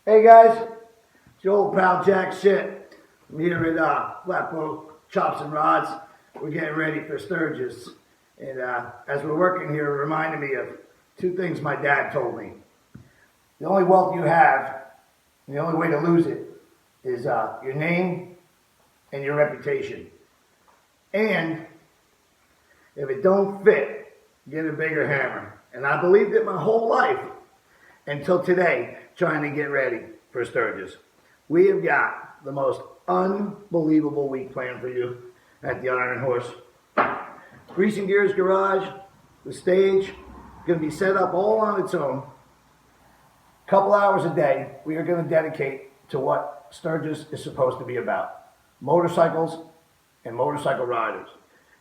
Hey guys, it's your old pal Jack Shit. I'm here at Flatboat Chops and Rods. We're getting ready for Sturgis. And as we're working here, it reminded me of two things my dad told me. The only wealth you have, and the only way to lose it, is your name and your reputation. And if it don't fit, get a bigger hammer. And I believed it my whole life until today, trying to get ready for Sturgis. We have got the most unbelievable week planned for you at the Iron Horse. Grease and Gears Garage, the stage, going to be set up all on its own. A couple hours a day, we are going to dedicate to what Sturgis is supposed to be about. Motorcycles and motorcycle riders.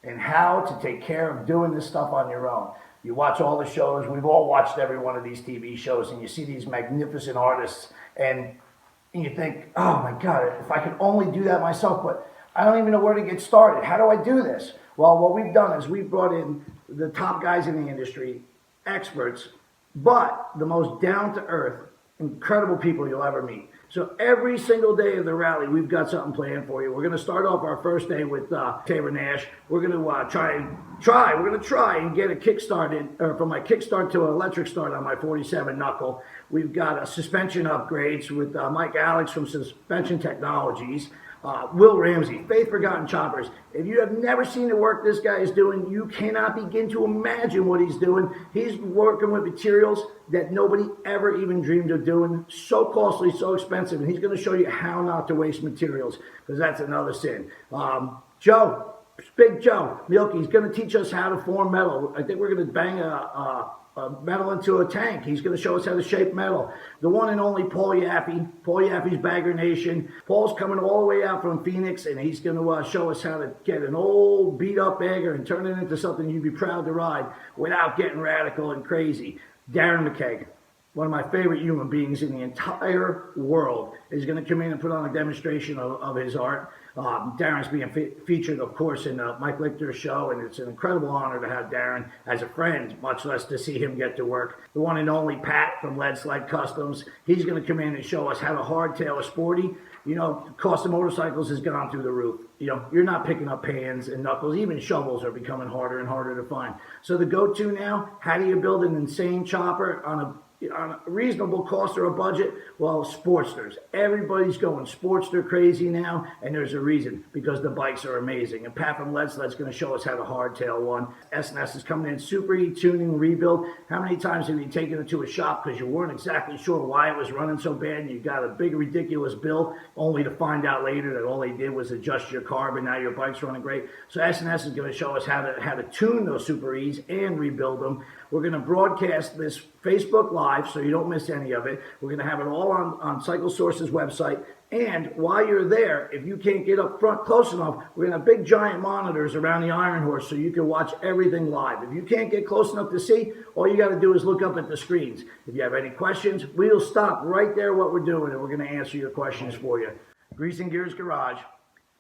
And how to take care of doing this stuff on your own. You watch all the shows, we've all watched every one of these TV shows, and you see these magnificent artists, and you think, oh my God, if I could only do that myself, but I don't even know where to get started. How do I do this? Well, what we've done is we've brought in the top guys in the industry, experts, but the most down-to-earth, incredible people you'll ever meet. So every single day of the rally, we've got something planned for you. We're going to start off our first day with Taylor Nash. We're going to try and get a kickstart from my kickstart to an electric start on my 47 knuckle. We've got suspension upgrades with Mike Alex from Suspension Technologies. Will Ramsey, Faith Forgotten Choppers. If you have never seen the work this guy is doing, you cannot begin to imagine what he's doing. He's working with materials that nobody ever even dreamed of doing. So costly, so expensive, and he's going to show you how not to waste materials, because that's another sin. Joe, Big Joe, Milky, he's going to teach us how to form metal. I think we're going to bang a metal into a tank. He's going to show us how to shape metal. The one and only Paul Yaffe's Bagger Nation. Paul's coming all the way out from Phoenix, and he's going to show us how to get an old beat-up bagger and turn it into something you'd be proud to ride without getting radical and crazy. Darren McKay, one of my favorite human beings in the entire world, is going to come in and put on a demonstration of his art. Darren's being featured, of course, in Mike Lichter's show, and it's an incredible honor to have Darren as a friend, much less to see him get to work. The one and only Pat from Lead Sled Customs, he's going to come in and show us how to hardtail a sporty. You know, the cost of motorcycles has gone through the roof. You know, you're not picking up pans and knuckles. Even shovels are becoming harder and harder to find. So the go-to now, how do you build an insane chopper on a reasonable cost or a budget? Well, Sportsters. Everybody's going Sportster crazy now, and there's a reason, because the bikes are amazing. And Pat from Lead Sled's going to show us how to hardtail one. S&S is coming in, super tuning, rebuild. How many times have you taken it to a shop because you weren't exactly sure why it was running so bad, and you got a big, ridiculous bill, only to find out later that all they did was adjust your carb, and now your bike's running great? So S&S is going to show us how to tune those Super E's and rebuild them. We're going to broadcast this Facebook Live, so you don't miss any of it. We're going to have it all on Cycle Source's website. And while you're there, if you can't get up front close enough, we're going to have big giant monitors around the Iron Horse so you can watch everything live. If you can't get close enough to see, all you got to do is look up at the screens. If you have any questions, we'll stop right there what we're doing, and we're going to answer your questions for you. Grease and Gears Garage,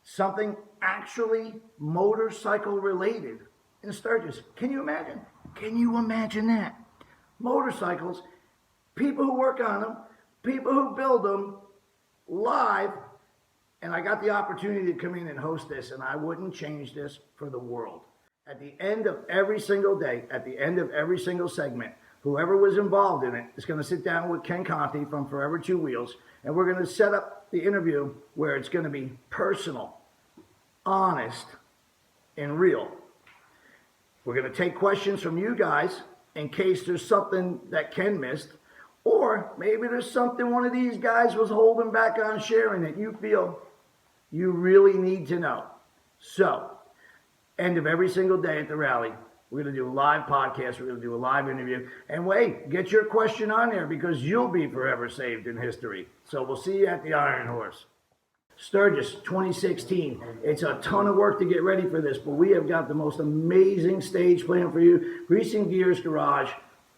something actually motorcycle related in Sturgis. Can you imagine? Can you imagine that? Motorcycles, people who work on them, people who build them, live, and I got the opportunity to come in and host this, and I wouldn't change this for the world. At the end of every single day, at the end of every single segment, whoever was involved in it is going to sit down with Ken Conti from Forever Two Wheels, and we're going to set up the interview where it's going to be personal, honest, and real. We're going to take questions from you guys in case there's something that Ken missed, or maybe there's something one of these guys was holding back on sharing that you feel you really need to know. So, end of every single day at the rally, we're going to do a live podcast, we're going to do a live interview, and wait, get your question on there because you'll be forever saved in history. So we'll see you at the Iron Horse. Sturgis 2016. It's a ton of work to get ready for this, but we have got the most amazing stage planned for you. Grease and Gears Garage,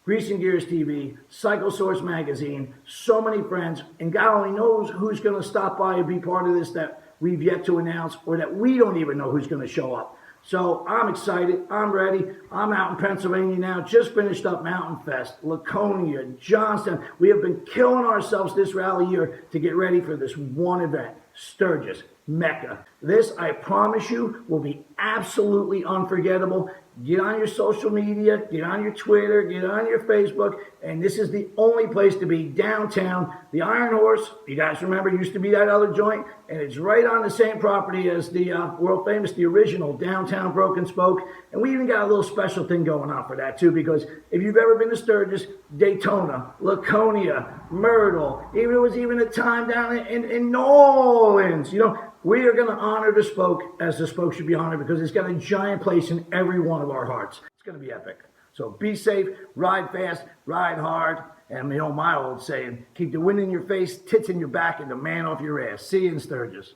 Grease and Gears TV, Cycle Source Magazine, so many friends, and God only knows who's going to stop by and be part of this that we've yet to announce, or that we don't even know who's going to show up. So I'm excited. I'm ready. I'm out in Pennsylvania now. Just finished up Mountain Fest, Laconia, Johnstown. We have been killing ourselves this rally year to get ready for this one event, Sturgis, Mecca. This, I promise you, will be absolutely unforgettable. Get on your social media, get on your Twitter, get on your Facebook, and this is the only place to be downtown. The Iron Horse, you guys remember, used to be that other joint, and it's right on the same property as the world famous, the original downtown Broken Spoke. And we even got a little special thing going on for that too, because if you've ever been to Sturgis, Daytona, Laconia, Myrtle, even it was even a time down in New Orleans, we are going to honor the Spoke as the Spoke should be honored, because it's got a giant place in every one of our hearts. It's going to be epic. So be safe, ride fast, ride hard, and my old saying, keep the wind in your face, tits in your back, and the man off your ass. See you in Sturgis.